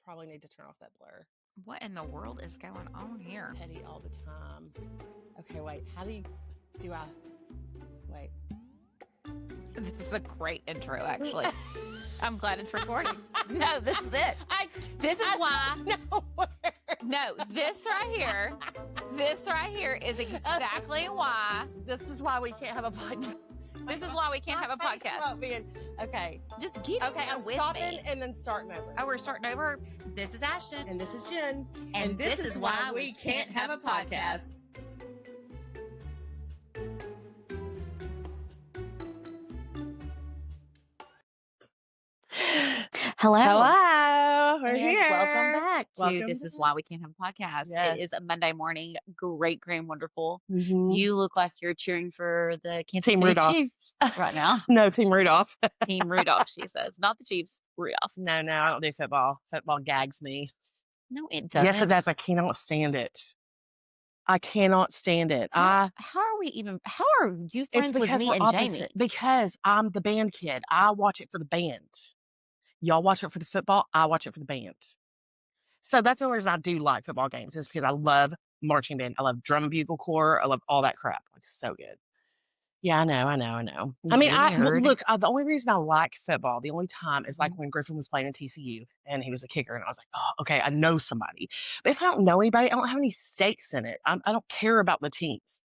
probably need to turn off that blur. What in the world is going on here? Petty all the time. Okay, wait. How do I... Wait. This is a great intro, actually. I'm glad it's recording. No, this is it. This is why. No, this right here is exactly why. This is why we can't have a podcast. This is why we can't have a podcast. Okay. Just get Okay, I'm with stopping me. and then starting over. Oh, we're starting over. This is Ashton. And this is Jen. And this is why we can't have a podcast. Hello. Hello. We're And here. welcome back to Welcome This to is the- Why We Can't Have a Podcast. Yes. It is a Monday morning. Great, grand, wonderful. Mhm. You look like you're cheering for the Kansas Team City Rudolph. Chiefs right now. No, Team Rudolph. Team Rudolph, she says. Not the Chiefs, Rudolph. No, I don't do football. Football gags me. No, it doesn't. Yes, it does. I cannot stand it. I cannot stand it. How are you friends with me we're and opposite. Jamie? Because I'm the band kid. I watch it for the band. Y'all watch it for the football. I watch it for the band. So that's the only reason I do like football games is because I love marching band. I love drum and bugle corps. I love all that crap. Like, so good. Yeah, I know. I mean, Weird. look, the only reason I like football, the only time is like when Griffin was playing in TCU and he was a kicker and I was like, oh, okay, I know somebody. But if I don't know anybody, I don't have any stakes in it. I don't care about the teams,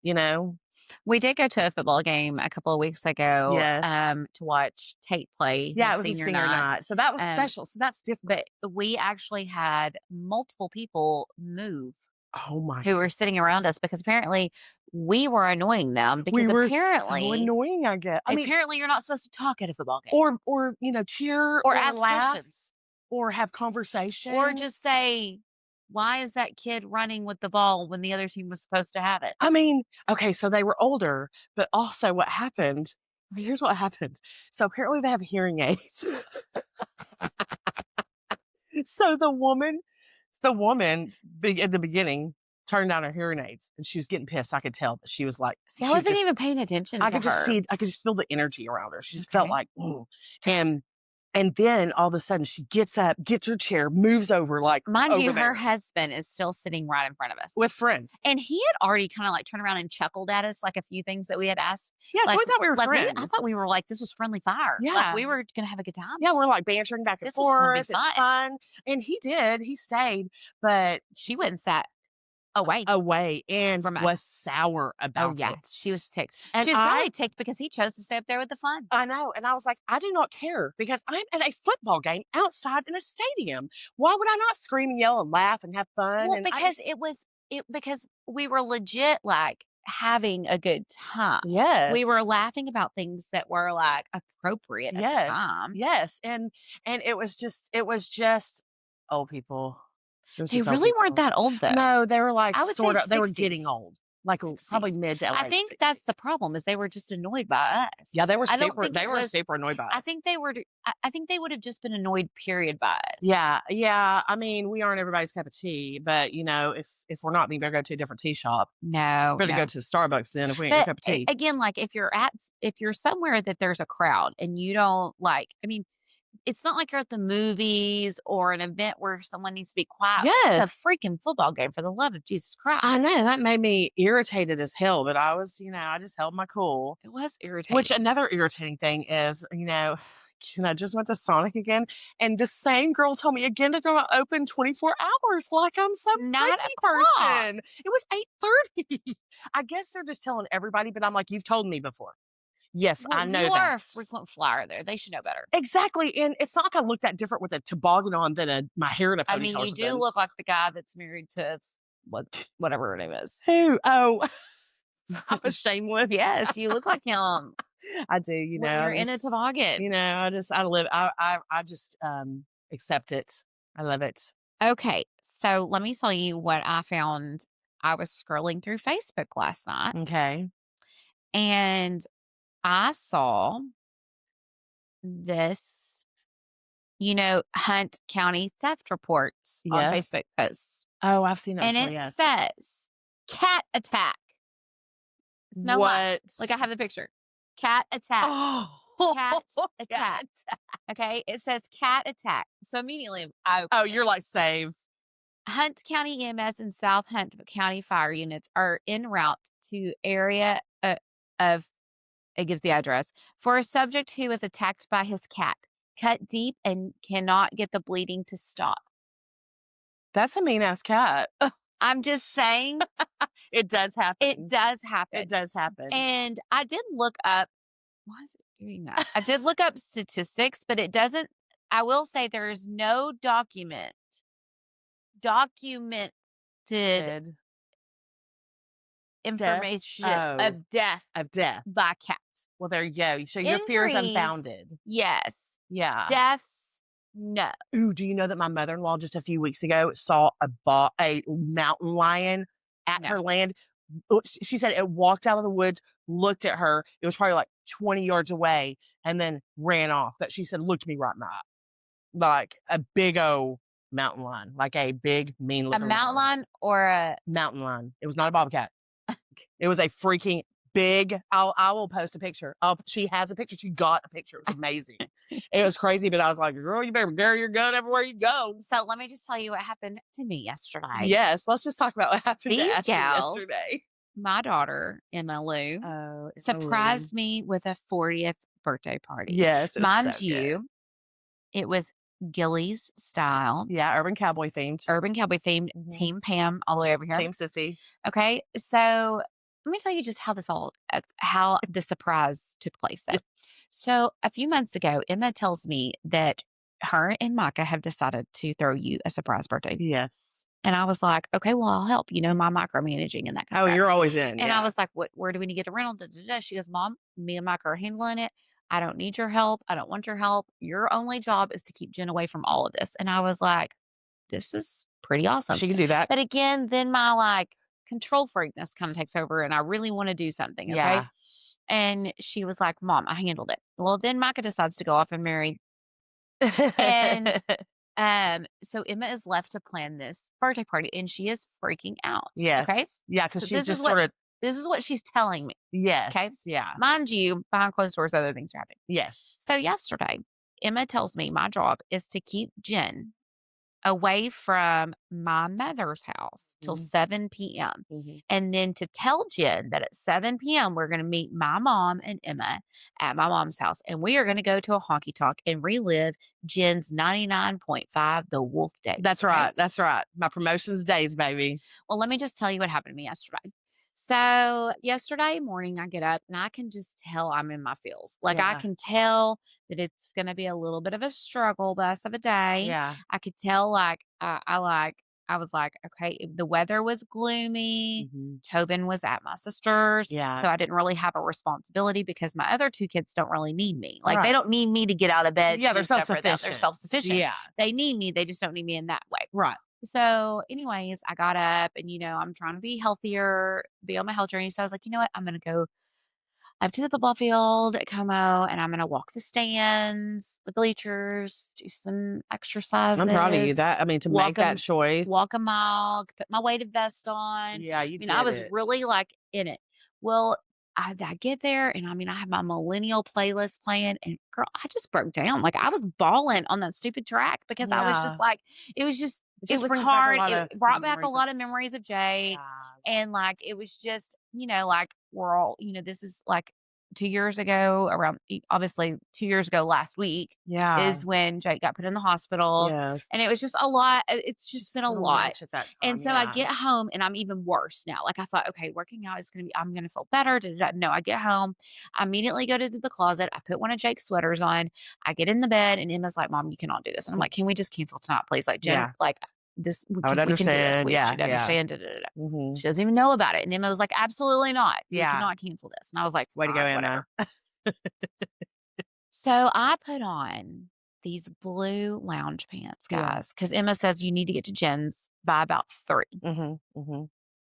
you know? We did go to a football game a couple of weeks ago Yes. to watch Tate play. Yeah, his it was senior a senior night. So that was special. So that's different. But we actually had multiple people move Oh my who were sitting around us because apparently we were annoying them because we were apparently so annoying, I guess. I mean, apparently you're not supposed to talk at a football game or cheer or ask laugh questions or have conversation or just say, why is that kid running with the ball when the other team was supposed to have it? I mean, okay, so they were older, but also what happened? Here's what happened. So apparently they have hearing aids. So the woman at the beginning turned down her hearing aids and she was getting pissed. I could tell that she was like, See, I wasn't even paying attention I to could just her. see, I could just feel the energy around her. She just Okay. felt like, and then all of a sudden she gets up, gets her chair, moves over like, Mind over you, there her husband is still sitting right in front of us. with friends. And he had already kind of like turned around and chuckled at us, like a few things that we had asked. Yeah, so we thought we were friends. I thought we were like, this was friendly fire. Yeah. Like we were going to have a good time. Yeah, we're like bantering back and This was gonna forth. be It's fun. And he stayed, but She went and sat away. away and From us. was sour about Oh, yeah. it. She was ticked. And She was probably ticked because he chose to stay up there with the fun. I know. And I was like, I do not care because I'm at a football game outside in a stadium. Why would I not scream and yell and laugh and have fun? Well, And I because just- because we were legit like having a good time. Yes. We were laughing about things that were like appropriate at Yes. the time. Yes. And it was just old people. It was They just old really weren't people. that old though. No, they were like I would say sort of, they were 60s. getting old. Like 60s. probably mid to late I think 60s. that's the problem is they were just annoyed by us. Yeah, they were I don't super. think They it were was- super annoyed by us. I think they were. I think they would have just been annoyed. Period. By us. Yeah. I mean, we aren't everybody's cup of tea, but you know, if we're not, then you better go to a different tea shop. No. Better go to Starbucks then if we ain't your But cup of tea. again, like if you're somewhere that there's a crowd and you don't like, I mean, it's not like you're at the movies or an event where someone needs to be quiet. Yes. It's a freaking football game for the love of Jesus Christ. I know that made me irritated as hell, but I was, I just held my cool. It was irritating. Which another irritating thing is, I just went to Sonic again, and the same girl told me again that they're not open 24 hours. Like I'm some Not crazy a clock. person. It was 8:30. I guess they're just telling everybody, but I'm like, you've told me before. Yes, Well, I know you that. are a frequent flyer there. They should know better. Exactly, and it's not like I look that different with a toboggan on than my hair in a ponytail. I mean, or you do something. look like the guy that's married to whatever her name is. Who? Oh, I'm a shameless. Yes, you look like him. I do. When you're in a toboggan. I just accept it. I love it. Okay, so let me tell you what I found. I was scrolling through Facebook last night. Okay. And I saw this, Hunt County theft reports on Yes. Facebook posts. Oh, I've seen that And before, it yes. says cat attack. It's no lie. What? Like I have the picture. Cat attack. Oh, cat attack. Okay, it says cat attack. So immediately I Oh, open it. you're like, save. Hunt County EMS and South Hunt County fire units are en route to area of, it gives the address, for a subject who was attacked by his cat, cut deep and cannot get the bleeding to stop. That's a mean ass cat. I'm just saying It does happen. it does happen. It does happen. And I did look up, why is it doing that? I did look up statistics, but it doesn't, I will say there is no documented Dead. information Oh. of death Of death. by cat. Well, there you go. So your fear is Injuries, unfounded. yes. Yeah. Deaths, no. Ooh, do you know that my mother-in-law just a few weeks ago saw a mountain lion at No. her land? She said it walked out of the woods, looked at her. It was probably like 20 yards away and then ran off. But she said, looked me right in the eye. Like a big old mountain lion, like a big, mean A looking mountain lion or a mountain lion. It was not a bobcat. It was a freaking big. I will post a picture. She has a picture. She got a picture. It was amazing. It was crazy, but I was like, girl, you better carry your gun everywhere you go. So let me just tell you what happened to me yesterday. Yes, let's just talk about what happened These to Ashley gals, yesterday. my daughter, Emma Lou, Oh, surprised me with a 40th birthday party. Yes, it was Mind so you, good. it was Gillies style, Yeah, urban cowboy themed. urban cowboy themed, Mhm. Team Pam all the way over here. Team sissy. Okay, so let me tell you just how how the surprise took place though. Yes. So a few months ago, Emma tells me that her and Micah have decided to throw you a surprise birthday. Yes. And I was like, okay, well, I'll help, my micromanaging and that kind Oh, of stuff. you're always in. And Yeah. I was like, where do we need to get a rental? Da, da, da. She goes, Mom, me and Micah are handling it. I don't need your help. I don't want your help. Your only job is to keep Jen away from all of this. And I was like, this is pretty awesome. She can do that. But again, then my control freakness kind of takes over and I really want to do something. Okay. Yeah. And she was like, Mom, I handled it. Well, then Micah decides to go off and marry. And so Emma is left to plan this birthday party and she is freaking out. Yes. Okay. Yeah, because So she's just sort of. this is what she's telling me. Yes. Okay. Yeah. Mind you, behind closed doors, other things are happening. Yes. So yesterday, Emma tells me my job is to keep Jen away from my mother's house till 7 p.m. And then to tell Jen that at 7 p.m. we're going to meet my mom and Emma at my mom's house. And we are going to go to a honky tonk and relive Jen's 99.5 The Wolf Day. That's right. That's right. My promotions days, baby. Well, let me just tell you what happened to me yesterday. So yesterday morning, I get up and I can just tell I'm in my feels. Like I Yeah. can tell that it's going to be a little bit of a struggle bus of a day. Yeah. I could tell I was like, okay, the weather was gloomy. Tobin was at my sister's. Yeah. So I didn't really have a responsibility because my other two kids don't really need me. Like Right. they don't need me to get out of bed. Yeah, do they're stuff for them. self-sufficient. They're self-sufficient. Yeah. They need me. They just don't need me in that way. Right. So anyways, I got up and, I'm trying to be healthier, be on my health journey. So I was like, you know what? I'm going to go up to the football field at Como and I'm going to walk the stands, the bleachers, do some exercises. I'm proud of you. To make that choice. Walk a mile, put my weighted vest on. Yeah, you did I was it. really in it. Well, I get there and I have my millennial playlist playing and girl, I just broke down. Like I was bawling on that stupid track because I was just like, it was hard. It brought back a lot of memories of Jake. And it was just, we're all, this is 2 years ago obviously 2 years ago last week is when Jake got put in the hospital. Yes. And it was just a lot. It's just been a lot. At that time, and so I get home and I'm even worse now. I thought, okay, working out is I'm going to feel better. No, I get home. I immediately go to the closet. I put one of Jake's sweaters on. I get in the bed and Emma's like, Mom, you cannot do this. And I'm like, can we just cancel tonight, please? Jen, this, we can do this. We should understand. She doesn't even know about it. And Emma was like, absolutely not. You cannot cancel this. And I was like, way to go, Emma. Emma. So I put on these blue lounge pants, guys, because Emma says you need to get to Jen's by about 3.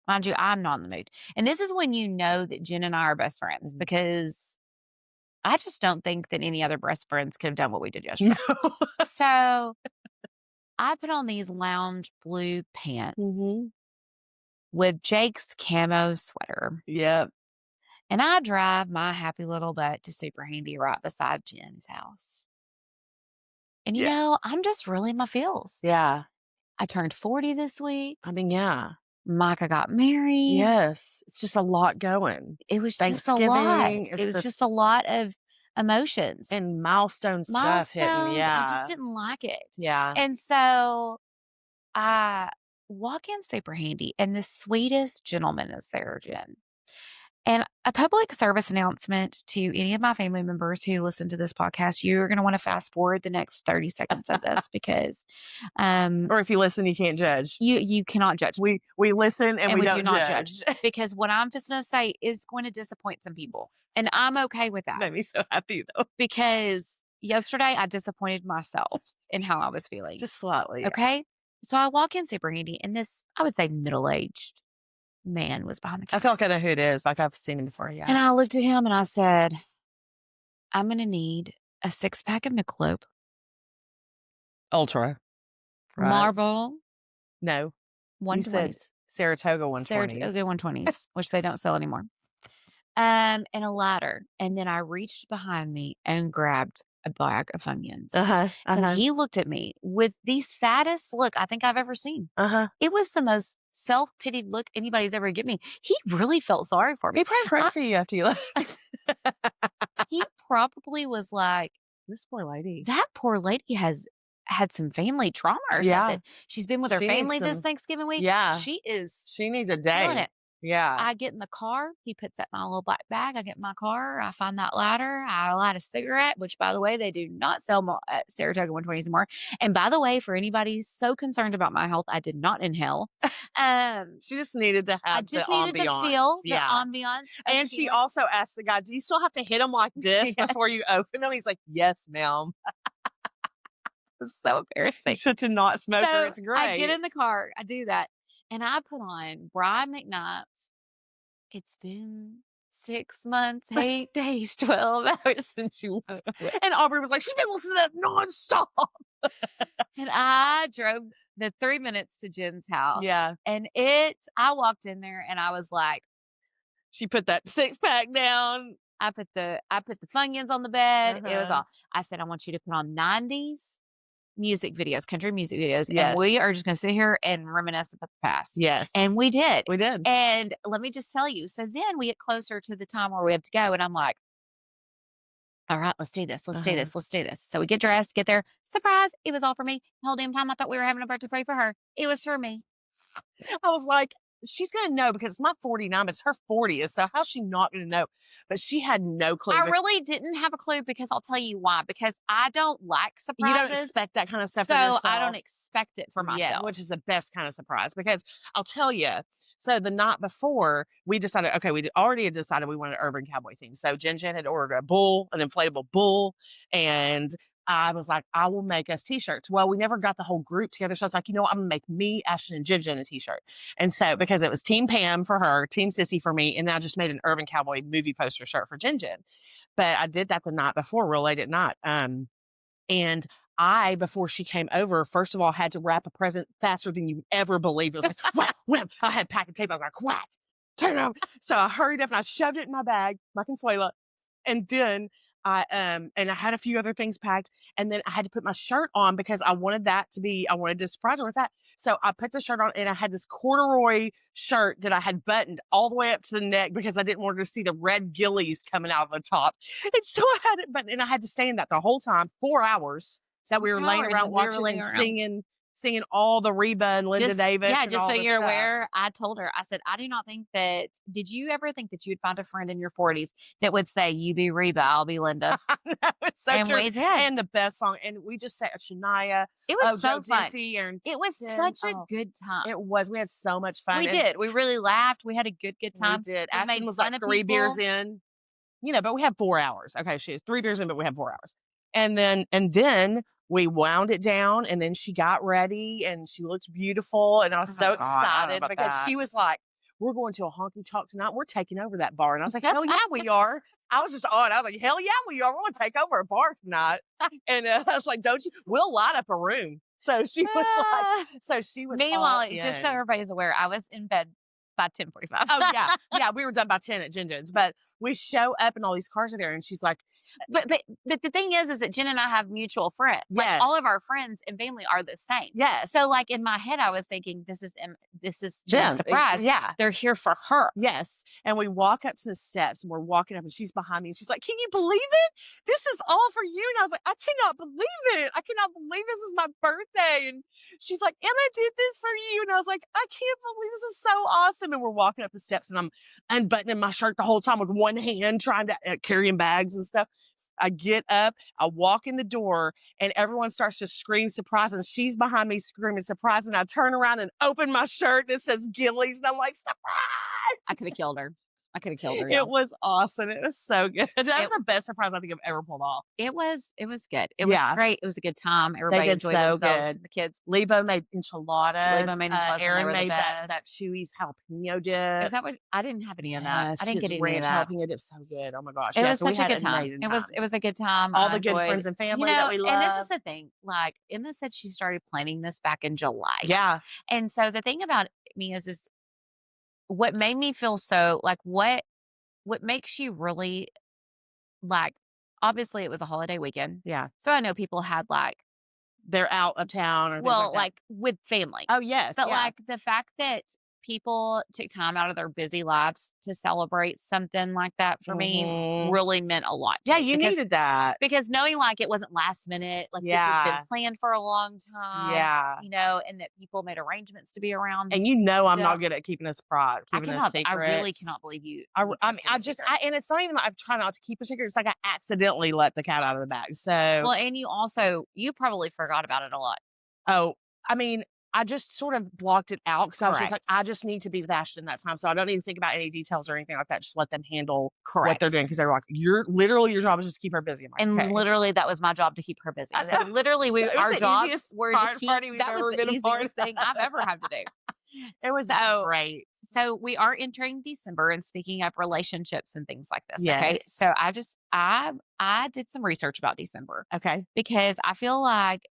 Mind you, I'm not in the mood. And this is when you know that Jen and I are best friends because I just don't think that any other best friends could have done what we did yesterday. No. So I put on these lounge blue pants with Jake's camo sweater. Yep. And I drive my happy little butt to Super Handy right beside Jen's house. And, Yeah. I'm just really in my feels. Yeah. I turned 40 this week. I mean, yeah. Micah got married. Yes. It's just a lot going. It was just a lot. Thanksgiving, It it's was the just a lot of emotions, and milestone stuff hitting. milestones. I just Yeah. didn't like it. Yeah. And so I walk in Super Handy, and the sweetest gentleman is there, Jen. And a public service announcement to any of my family members who listen to this podcast, you're going to want to fast forward the next 30 seconds of this because Or if you listen, you can't judge. you cannot judge. We listen and we do don't not judge. judge because what I'm just going to say is going to disappoint some people. And I'm okay with that Made me so happy though. because yesterday I disappointed myself in how I was feeling. Just slightly. Yeah. Okay. So I walk in Super Handy and this, I would say middle-aged man was behind the I counter. feel like I know who it is. Like I've seen him before. Yeah. And I looked at him and I said, I'm going to need a 6-pack of Michelob, Ultra. Right. Marble No. You said 120s. Saratoga 120. Saratoga 120s, which they don't sell anymore. And a ladder. And then I reached behind me and grabbed a bag of onions. And he looked at me with the saddest look I think I've ever seen. It was the most self-pitied look anybody's ever given me. He really felt sorry for me. He probably prayed for you after you left. He probably was like, This poor lady. that poor lady has had some family trauma or something. She's been with her She needs family this some- Thanksgiving week. Yeah. She needs a feeling day. it. Yeah. I get in the car. He puts that in my little black bag. I get in my car. I find that ladder. I light a cigarette, which, by the way, they do not sell at Saratoga 120s anymore. And by the way, for anybody so concerned about my health, I did not inhale. She just needed to have I just the needed ambiance. to feel Yeah. the ambiance. And she also asked the guy, do you still have to hit him like this Yeah. before you open them? He's like, yes, ma'am. It's so embarrassing. He's such a not smoker. So It's great. I get in the car. I do that. And I put on Brian McKnight's It's Been 6 months, 8 days, 12 hours since you went away. And Aubrey was like, she's been listening to that nonstop. And I drove the 3 minutes to Jen's house. Yeah. And I walked in there and I was like, She put that 6-pack down. I put the Funyuns on the bed. It was all. I said, I want you to put on 90s music videos, country music videos. Yes. And we are just going to sit here and reminisce about the past. Yes. And we did. We did. And let me just tell you. So then we get closer to the time where we have to go. And I'm like, all right, let's do this. Let's do this. Let's do this. So we get dressed, get there. Surprise. It was all for me. The whole damn time I thought we were having a birthday party for her. It was for me. I was like, she's going to know because it's my 49, but it's her 40th. So how's she not going to know? But she had no clue. I really didn't have a clue because I'll tell you why. Because I don't like surprises. You don't expect that kind of stuff. So for yourself. I don't expect it for myself. Yeah, which is the best kind of surprise because I'll tell you. So the night before, we decided, okay, we already had decided we wanted an urban cowboy theme. So Jen had ordered an inflatable bull, and I was like, I will make us t-shirts. Well, we never got the whole group together. So I was like, I'm going to make me, Ashton, and Jen a t-shirt. And so, because it was Team Pam for her, Team Sissy for me, and then I just made an urban cowboy movie poster shirt for Jen. But I did that the night before, real late at night. And I, before she came over, first of all, had to wrap a present faster than you ever believe. It was like, wham, wham. I had packing tape. I was like, whack, turn it over. So I hurried up and I shoved it in my bag, my Consuela. And then I had a few other things packed. And then I had to put my shirt on because I wanted to surprise her with that. So I put the shirt on and I had this corduroy shirt that I had buttoned all the way up to the neck because I didn't want her to see the red gillies coming out of the top. And so I had it buttoned and I had to stay in that the whole time, 4 hours that we were laying around watching and singing all the Reba and Linda Davis. Yeah, and just all so this you're stuff. aware, I told her, I said, I do not think that, did you ever think that you'd find a friend in your 40s that would say, you be Reba, I'll be Linda? No, it's so and true. we did. And the best song. And we just sang Shania. It was so Joe fun. Diffie, it was such a good time. It was. We had so much fun. We did. We really laughed. We had a good time. We did. We Ashton made was fun like of 3 people. beers in. But we had 4 hours. Okay, she was 3 beers in, but we had 4 hours. And then we wound it down, and then she got ready, and she looked beautiful, and I was so excited because she was like, we're going to a honky tonk tonight. We're taking over that bar. And I was like, hell yeah, we are. I was just on. I was like, hell yeah, we are. We're going to take over a bar tonight. And I was like, don't you? We'll light up a room. So she was like, Meanwhile, just so everybody's aware, I was in bed by 10:45. Oh, yeah. Yeah, we were done by 10 at Jinjin's, but we show up and all these cars are there, and she's like, But the thing is that Jen and I have mutual friends. Like, yes, all of our friends and family are the same. yes, So, like, in my head, I was thinking, this is Jen's them, surprise. yeah. They're here for her. Yes. And we walk up to the steps and we're walking up and she's behind me and she's like, "Can you believe it? This is all for you." And I was like, "I cannot believe it. I cannot believe this is my birthday." And she's like, "Emma did this for you." And I was like, "I can't believe this is so awesome." And we're walking up the steps and I'm unbuttoning my shirt the whole time with one hand, trying to carrying bags and stuff. I get up, I walk in the door, and everyone starts to scream surprise. And she's behind me screaming surprise. And I turn around and open my shirt and it says Gillies. And I'm like, surprise. I could have killed her. It Yeah. was awesome. It was so good. That was the best surprise I think I've ever pulled off. It was good. It was great. It was a good time. Everybody did enjoyed so themselves. good. The kids. Lebo made enchiladas. Lebo made enchiladas, and they Aaron were the made best. that Chewy's jalapeno dip. Is that what I didn't have any of that. Yes, I didn't get any of ranch that. jalapeno dip, so good. Oh my gosh. It Yeah, was so we such a had good an time. amazing It was a good time. All I the good enjoyed, friends and family that we love. and this is the thing. Like, Emma said she started planning this back in July. Yeah. And so the thing about me is what made me feel so like what makes you really like, obviously it was a holiday weekend. Yeah. So I know people had like, They're out of town or things well, like that. like with family. Oh, yes. But yeah. like the fact that people took time out of their busy lives to celebrate something like that for me Mhm. really meant a lot to Yeah, me. you needed that. Because knowing like it wasn't last minute, like this has been planned for a long time. Yeah. And that people made arrangements to be around. And I'm not stuff. good at keeping a surprise, keeping a secret. I really cannot believe you. I you mean, kept it a secret. and it's not even like I'm trying not to keep a secret. It's like I accidentally let the cat out of the bag. So, Well, and you probably forgot about it a lot. I mean, I just sort of blocked it out because I was just like, Correct. I just need to be with Ashton that time. So I don't even think about any details or anything like that. Just let them handle what Correct. they're doing because they were like, your job is just to keep her busy. I'm like, And okay. literally, that was my job to keep her busy. I So know. literally, It was our the jobs easiest were to keep. party we've That ever was the been a part easiest of. thing I've ever had to do. It was So- great. So we are entering December, and speaking of relationships and things like this. Okay, Yes. so I did some research about December Okay. because I feel like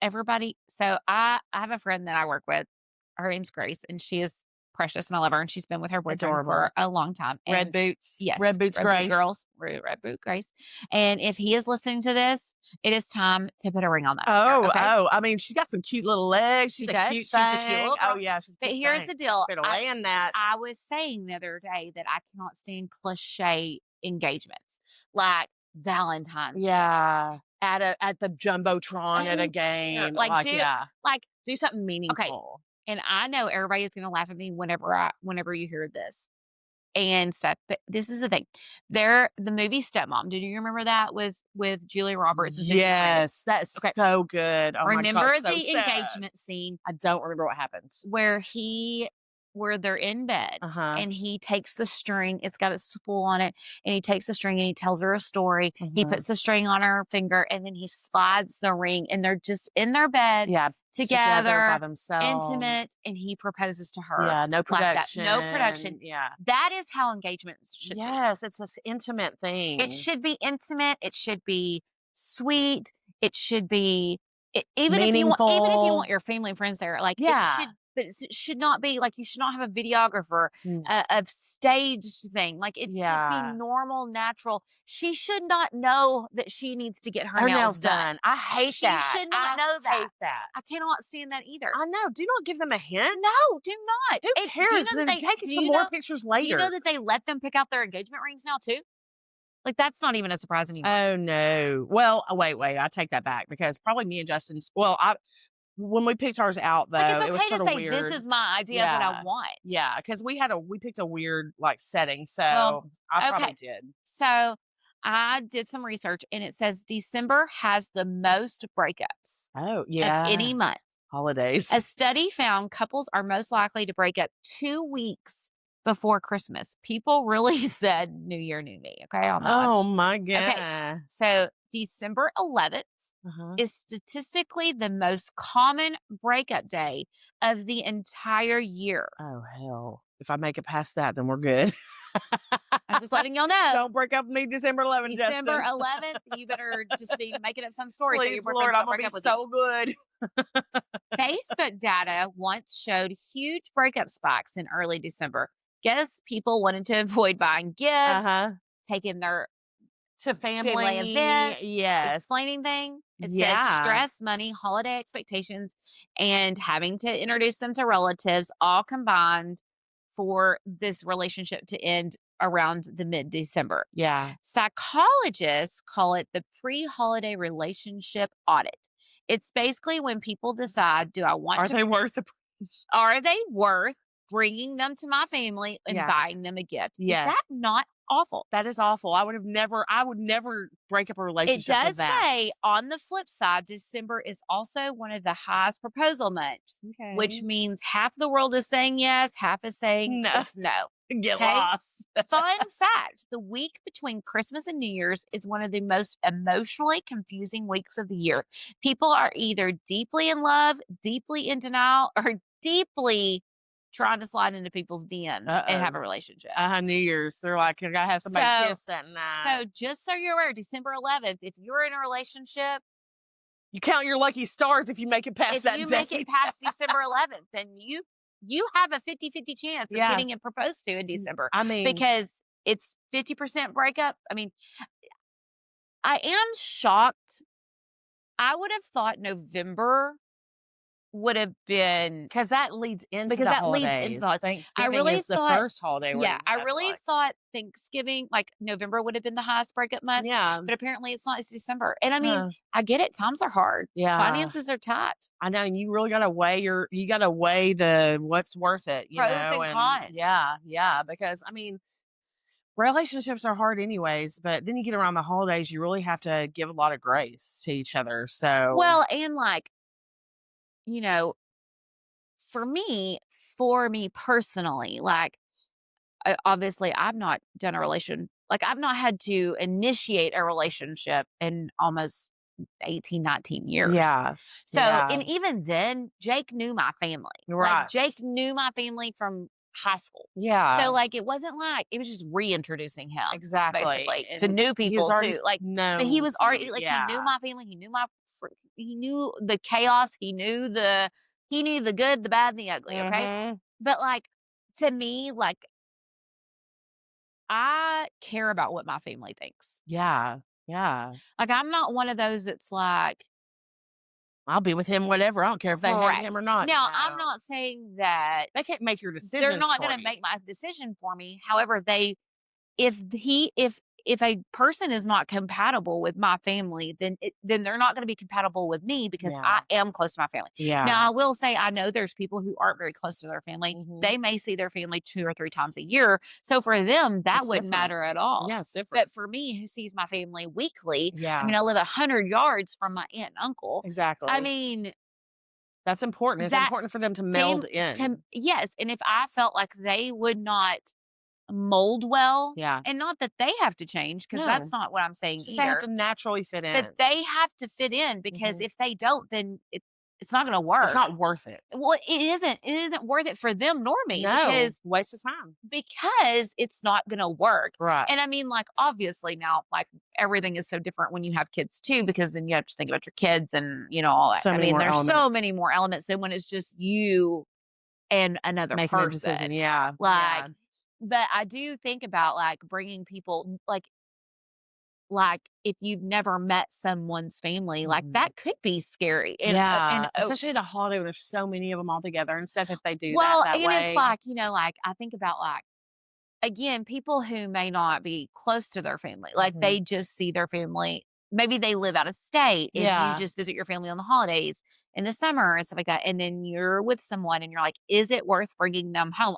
everybody. So I have a friend that I work with. Her name's Grace, and she is precious, and I love her. And she's been with her boyfriend Adorable. for a long time. Red And boots. yes, Red boots, Red Grace. Boot girls, Red Boot Grace. And if he is listening to this, it is time to put a ring on that. finger, okay? I mean, she's got some cute little legs. She's She a does. cute She's a thing. cute little girl. Oh, yeah. She's a But cute here's thing. the deal. Better land that. I was saying the other day that I cannot stand cliche engagements like Valentine's. Yeah. At the Jumbotron at a Oh, game. like, do something meaningful. and I know everybody is going to laugh at me whenever you hear this and stuff. But this is the thing. The movie Stepmom. Did you remember that with Julia Roberts? And Susan Sarandon? Yes, that's Okay. so good. Oh Remember my God, the so sad. engagement scene I don't remember what happened. where they're in bed Uh-huh. and he takes the string, it's got a spool on it, and he takes the string and he tells her a story. He Mhm. puts the string on her finger and then he slides the ring and they're just in their bed Yeah. together, by themselves. intimate, and he proposes to her. Yeah, no like that. production. No production. Yeah. That is how engagements should Yes, it's this intimate thing. be. It should be intimate. It should be sweet. It should be even if you Meaningful. want your family and friends there, like Yeah. it should. But it should not be like you should not have a videographer, Mm. a staged thing. Like it should Yeah. be normal, natural. She should not know that she needs to get her, Her nails done. I hate She that. should not I know that. hate that. I cannot stand that either. I know. Do not give them a hint. No, do not. Who And cares? Do you know Then that take us do some you more know- pictures Do later. you know that they let them pick out their engagement rings now too? Like that's not even a surprise anymore. Oh no. Well, wait. I take that back because probably me and Justin's. Well, when we picked ours out though, like it's it was okay to sort of say weird. this is my idea of what I want. Yeah, because we picked a weird like setting, so Well, I probably okay. did. So I did some research and it says December has the most breakups Oh yeah, of any month. holidays. A study found couples are most likely to break up 2 weeks before Christmas. People really said New Year, New Me. Okay, on that one. Oh my god. So December 11th Uh-huh. is statistically the most common breakup day of the entire year. Oh hell! If I make it past that, then we're good. I'm just letting y'all know. Don't break up with me December 11th, December Justin. 11th, you better just be making up some story so Please, your boyfriends Lord, I'm don't going to break up be with so good. Facebook data once showed huge breakup spikes in early December. Guess people wanted to avoid buying gifts, Uh-huh. taking their To family family. events, Yes. explaining thing. It says Yeah. stress, money, holiday expectations, and having to introduce them to relatives all combined for this relationship to end around the mid-December. Yeah. Psychologists call it the pre-holiday relationship audit. It's basically when people decide, do I want Are to they worth the are they worth bringing them to my family and Yeah. buying them a gift? Is Yeah. that not awful? That is awful. I would never break up a It relationship does with that. say on the flip side, December is also one of the highest proposal months, which Okay. means half the world is saying yes, half is saying No. it's no. Get Okay. lost. Fun fact, the week between Christmas and New Year's is one of the most emotionally confusing weeks of the year. People are either deeply in love, deeply in denial, or deeply trying to slide into people's DMs and have a Uh-oh. relationship. New Year's. They're like, I gotta have somebody So- kiss that night. So just so you're aware, December 11th, if you're in a relationship, You count your lucky stars if you make it past if that you date. make it past December 11th, then you have a 50-50 chance of Yeah. getting it proposed to in December I mean, because it's 50% breakup. I mean, I am shocked. I would have thought November would have been because that leads into because the that holidays. leads into the holidays. Thanksgiving really is the thought- first holiday. where Yeah, you I have, really like- thought Thanksgiving, like November, would have been the highest breakup month. Yeah. But apparently it's not. It's December. And I mean, Huh. I get it. Times are hard. Yeah. Finances are tight. I know, and you really gotta weigh the what's worth it, you Pros know, and cons. yeah, because I mean, relationships are hard anyways, but then you get around the holidays, you really have to give a lot of grace to each other. So, Well, and like, you know, for me personally, like, obviously I've not done a I've not had to initiate a relationship in almost 18, 19 years. yeah, So, yeah. and even then, Jake knew my family. Right. Like, Jake knew my family from high school. yeah, So, like, it wasn't like, it was just reintroducing him. exactly, Basically, to And new he was people already too. Like, known but he was to already, you, like, yeah. he knew my family. He knew the chaos. He knew the good, the bad, and the ugly. Okay. Mhm. But, like, to me, like, I care about what my family thinks. Yeah, yeah. Like, I'm not one of those that's like, I'll be with him, whatever. I don't care if they hate correct. him or not. Now, No. I'm not saying that They can't make your decisions. they're not going going to make my decision for me. However, if a person is not compatible with my family, then they're not going to be compatible with me because Yeah. I am close to my family. Yeah. Now, I will say I know there's people who aren't very close to their family. Mhm. They may see their family 2 or 3 times a year. So for them, that It's wouldn't different. matter at all. Yeah, it's different. But for me, who sees my family weekly, Yeah. I mean, I live 100 yards from my aunt and uncle. Exactly. I mean, that's important. It's that important for them to meld in. yes. And if I felt like they would not mold well, Yeah. and not that they have to change, because No. that's not what I'm saying Just they have either. to naturally fit in. But they have to fit in because Mhm. if they don't, then it's not going to work. It's not worth it. Well, it isn't. It isn't worth it for them nor me No. because Waste of time. it's not going to work. Right. And I mean, like, obviously now, like, everything is so different when you have kids too, because then you have to think about your kids and, you know, all that. So I many mean, more there's so elements. many more elements than when it's just you and another Making a person. decision. Yeah. Like, yeah. but I do think about, like, bringing people, like if you've never met someone's family, like, Mhm. that could be scary. And, yeah. Especially at a holiday when there's so many of them all together and stuff. If they do well, that and way. it's like, you know, like, I think about, like, again, people who may not be close to their family, like, Mhm. they just see their family. Maybe they live out of state and Yeah. you just visit your family on the holidays in the summer and stuff like that. And then you're with someone and you're like, is it worth bringing them home?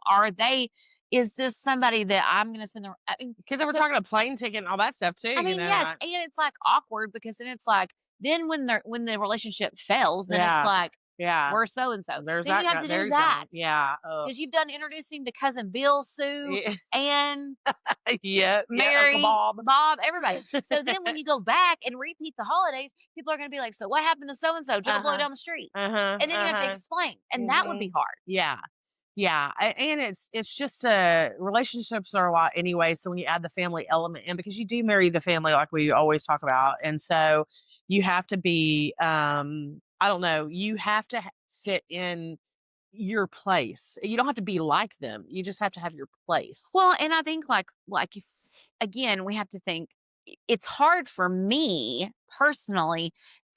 Is this somebody that I'm going to spend I mean, Because they were talking a plane ticket and all that stuff too. I mean, you know, yes. And it's like awkward because then it's like, then when the relationship fails, then Yeah. it's like, yeah. we're so and so. There's Then that you have guy- to do there's that. Yeah. Because you've done introducing to cousin Bill, Sue, Yeah. and yeah. Mary, Uncle Bob. everybody. So then when you go back and repeat the holidays, people are going to be like, so what happened to so-and-so? Joe blow Uh-huh. down the street. Uh-huh. And then you have to explain. And that would be hard. Yeah. Yeah, and it's just relationships are a lot anyway. So when you add the family element in, because you do marry the family, like we always talk about, and so you have to be, I don't know, you have to fit in your place. You don't have to be like them. You just have to have your place. Well, and I think if again, we have to think it's hard for me personally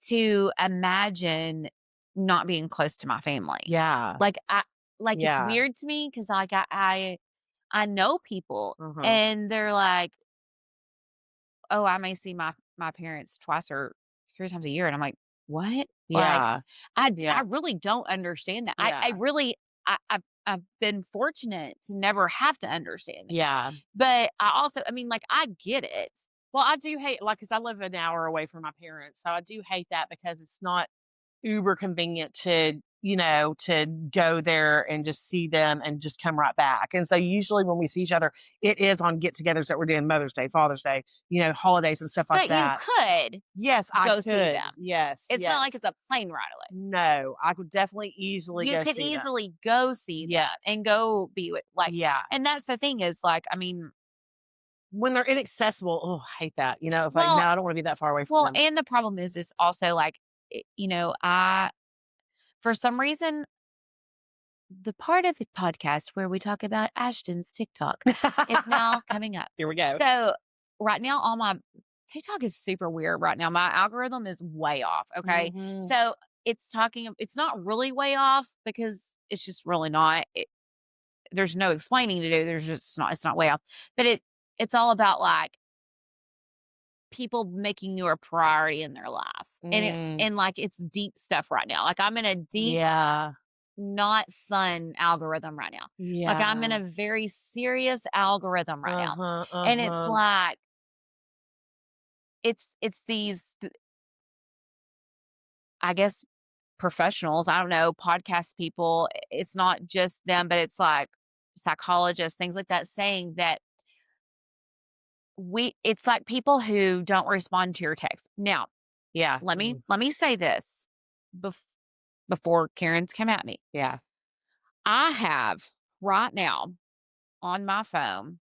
to imagine not being close to my family. Yeah, Like I it's yeah, weird to me because I know people uh-huh. and they're like, "Oh, I may see my parents twice or 3 times a year," and I'm like, "What?" Like, Yeah, I yeah, really don't understand that. I yeah, really I've been fortunate to never have to understand it. yeah. But I also I mean, like, I get it. Well, I do hate, like, because I live an hour away from my parents, so I do hate that because it's not uber convenient to, to go there and just see them and just come right back. And so usually when we see each other, it is on get-togethers that we're doing Mother's Day, Father's Day, holidays and stuff like But you that. could Yes, I go see could. them. Yes, It's not yes. like it's a plane ride away. No, I could definitely easily You go could see them. easily go see them Yeah, and go be with yeah. and that's the thing is, like, I mean, When they're inaccessible, oh, I hate that. It's like, no, well I don't wanna be that far away from them. and the problem is also, like, I for some reason, the part of the podcast where we talk about Ashton's TikTok is now coming up. Here we go. So, right now, all my TikTok is super weird right now. My algorithm is way off, okay? Mhm. So, it's not really way off because it's just really not. There's no explaining to do. There's just not it's not way off. But it's all about, like, people making you a priority in their life. Mm, Like, it's deep stuff right now. Like, I'm in a deep yeah. not fun algorithm right now. Like, I'm in Yeah. a very serious algorithm right now. Uh-huh, And it's uh-huh. like, it's these, I guess, professionals, I don't know, podcast people. It's not just them, but it's like psychologists, things like that, saying that it's like people who don't respond to your text. Now, Yeah. let me say this bef- before Karen's come at me. Yeah. I have right now on my phone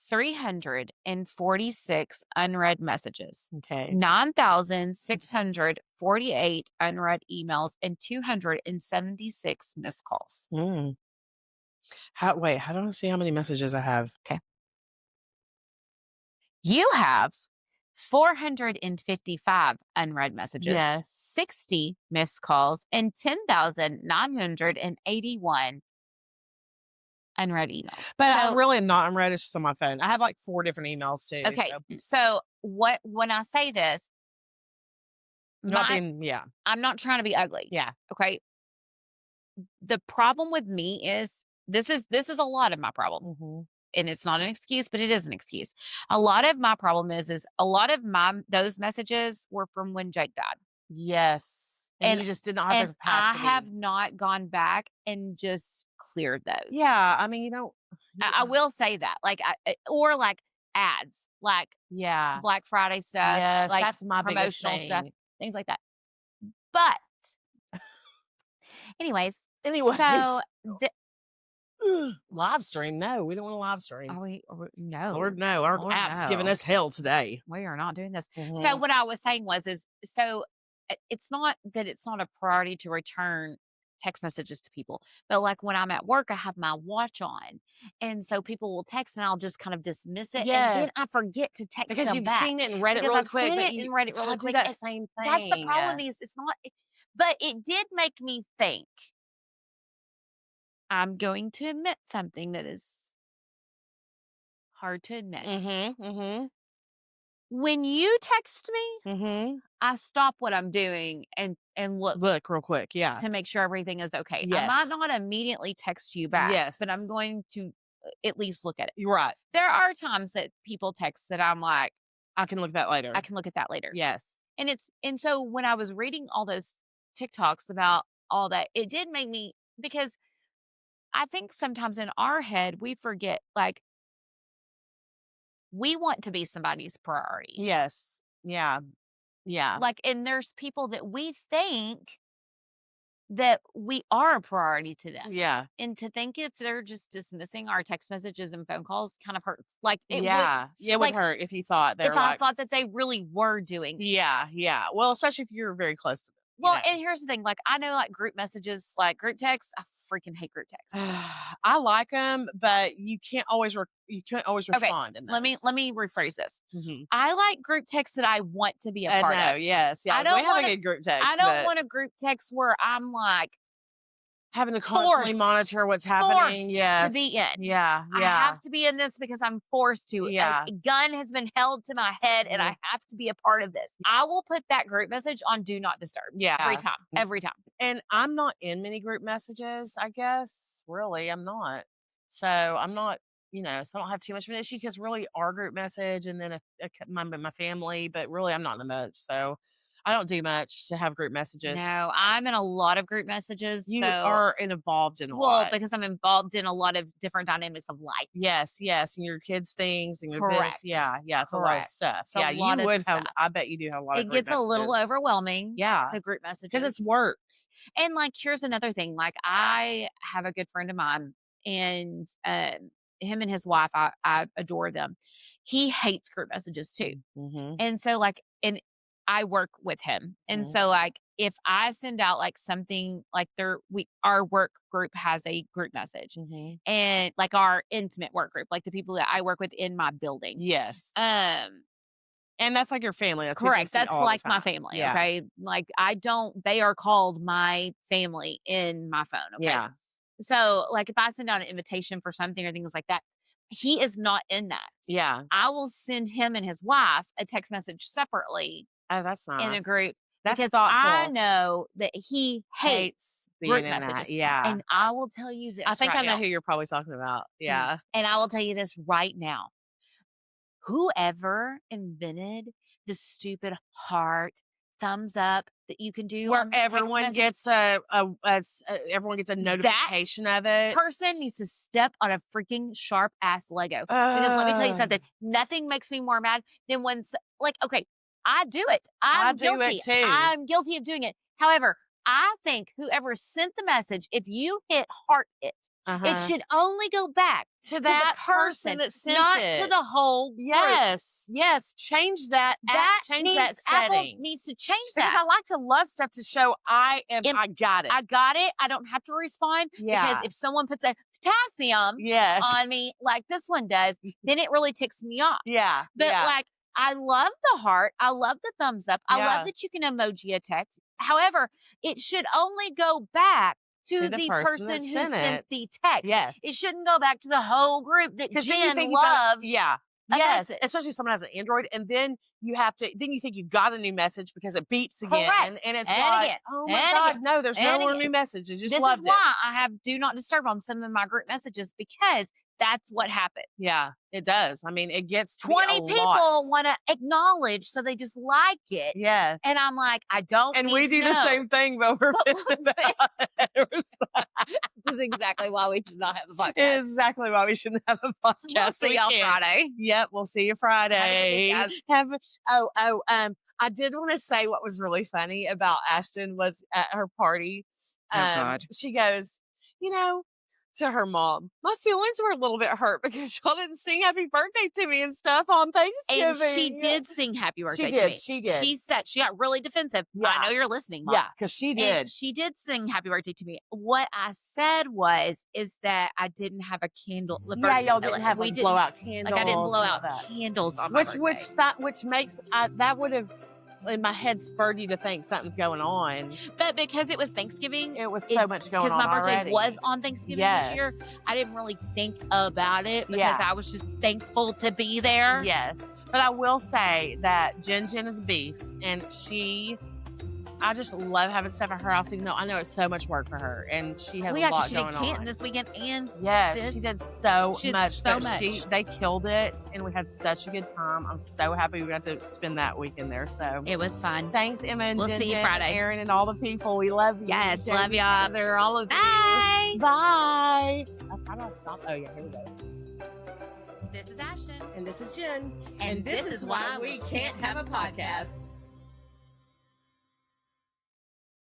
346 unread messages, Okay. 9,648 unread emails, and 276 missed calls. Mm. How do I see how many messages I have? Okay. You have 455 unread messages, Yes. 60 missed calls, and 10,981 unread emails. But I So, really am not. I'm read. It's just on my phone. I have like 4 different emails too. okay. So So, when I say this, you're not my being, yeah. I'm not trying to be ugly. Yeah. Okay. The problem with me is this is a lot of my problem. Mhm. And it's not an excuse, but it is an excuse. A lot of my problem is a lot of my those messages were from when Jake died. Yes. And And you just did not have the and I have capacity. not gone back and just cleared those. Yeah. I mean, I will say that. Or like ads, like yeah. Black Friday stuff, Yes, like that's my biggest promotional stuff, thing. things like that. But anyways, so Anyways, the live stream. No, we don't want to live stream. no. Lord, no. Our Lord app's giving no. us hell today. We are not doing this. So Mhm. what I was saying it's not that it's not a priority to return text messages to people, but like when I'm at work, I have my watch on. And so people will text and I'll just kind of dismiss it. And Yeah, then I forget to text because them you've back seen it and read it because really I've quick, seen but it you and read it really gotta do quick. that And same that's the thing. problem is it's not, but it did make me think. I'm going to admit something that is hard to admit. Mhm, mhm, When you text me, mhm. I stop what I'm doing and look Look real quick, yeah. to make sure everything is okay. I Yes, might not immediately text you back, yes. but I'm going to at least look at it. You're right. There are times that people text that I'm like, I can look at that I later. can look at that later. Yes. And so when I was reading all those TikToks about all that, it did make me because I think sometimes in our head we forget like we want to be somebody's priority. Yes. Yeah. Yeah. Like and there's people that we think that we are a priority to them. Yeah. And to think if they're just dismissing our text messages and phone calls kind of hurts. Like it would, Yeah. It would like hurt if you thought if they're I like, thought that they really were doing. yeah, yeah. Well, especially if you're very close to them, Well, and here's the thing, like I know like group messages, like group texts, I freaking hate group texts. I like them, but you can't always Okay, respond in those. let me rephrase this. Mhm. I like group texts that I want to be a I part know, of. yes, yeah. I don't We have a wanna good group text, I don't but want a group text where I'm like having to constantly forced monitor what's happening. to Yes. be in. Yeah, I yeah, have to be in this because I'm forced to. yeah. A gun has been held to my head and Mhm. I have to be a part of this. I will put that group message on do not disturb Yeah. every time. Every time. And I'm not in many group messages, I guess. Really, I'm not. So I'm not, so I don't have too much of an issue because really our group message and then my family, but really I'm not in much. So I don't do much to have group messages. No, I'm in a lot of group messages. You So, are involved in a well, lot. because I'm involved in a lot of different dynamics of life. Yes, yes, and your kids' things and your this. Correct. Yeah, yeah, it's a lot of Correct. stuff. It's a Yeah, lot you of would have. stuff. I bet you do have a lot of It group gets a little messages. overwhelming. Yeah, The group messages. because it's work. And like, here's another thing. Like, I have a good friend of mine, and him and his wife, I adore them. He hates group messages too, Mm-hmm. and so like, and I work with him, and so like, if I send out like something like our work group has a group message, Mm-hmm. and like our intimate work group, like the people that I work with in my building. Yes. Um, And that's like your family. That's people you Correct. see That's all the like my time. family, Yeah. okay? Like they are called my family in my phone, okay? Yeah. So, like if I send out an invitation for something or things like that, he is not in that. Yeah. I will send him and his wife a text message separately Oh, that's in nice. a group That's because thoughtful. I know that he hates being group in messages. that. Yeah. And I will tell you this. I think right I know now. who you're probably talking about. Yeah. And I will tell you this right now. Whoever invented the stupid heart thumbs up that you can do Where on text everyone message, gets everyone gets a notification of it. person needs to step on a freaking sharp ass Lego. Because let me tell you something, nothing makes me more mad than when, like, okay, I do it. I'm do it guilty. too. I'm guilty of doing it. However, I think whoever sent the message, if you hit heart it, it should only go back to that person that sent not it. to the whole group. Yes, yes. Change that. That Apple setting. needs to change Because that. I like to love stuff to show I got it. I got it. I don't have to respond. Yeah. Because if someone puts a potassium Yes. on me like this one does, then it really ticks me off. Yeah. But yeah. like, I love the heart. I love the thumbs up. I love that you can emoji a text. However, it should only go back to the person who sent the text. Yes. It shouldn't go back to the whole group that Jen loved. Yeah. a Yes, message. especially if someone has an Android, and then you think you've got a new message because it beeps again, Correct. and it's And like, again. oh my And God, again. no, there's no And more again. new messages. Just This loved is why I have do not disturb on some of my group messages, because that's what happens. Yeah, it does. I mean, it gets to be 20 a people lot. want to acknowledge, so they just like it. Yes. And I'm like, I don't And need we to do the know. same thing, but we're pissed about it. This is exactly why we should not have a podcast. Exactly why we shouldn't have a podcast. We'll see y'all Friday. Yep, we'll see you Friday. Have a good week, I did want to say what was really funny about Ashton was at her party. God. She goes, to her mom, my feelings were a little bit hurt because y'all didn't sing happy birthday to me and stuff on Thanksgiving. And she did sing happy birthday She to did, me. she did. She said, she got really defensive. Yeah. I know you're listening, Mom. Yeah, because she did. And she did sing happy birthday to me. What I said is that I didn't have a candle. Yeah, y'all didn't have blow out candles. Like I didn't blow and all out that. candles on my birthday. Which makes that would have in my head spurred you to think something's going on. But because it was Thanksgiving, it was so much going on. Because my birthday already. was on Thanksgiving this year, I didn't really think about it because I was just thankful to be there. Yes. But I will say that Jen is a beast, and I just love having stuff at her house, even though I know it's so much work for her, and she has a lot she going did on. Canton this weekend, and she did so much. So much. They killed it, and we had such a good time. I'm so happy we got to spend that weekend there. So it was fun. Thanks, Emma. And we'll see you Friday. And Aaron and all the people. We love you. Yes, love y'all. They're all of Bye. you. Bye. How do I stop? Oh yeah, here we go. This is Ashton. And this is Jen. And this is why we can't have a podcast.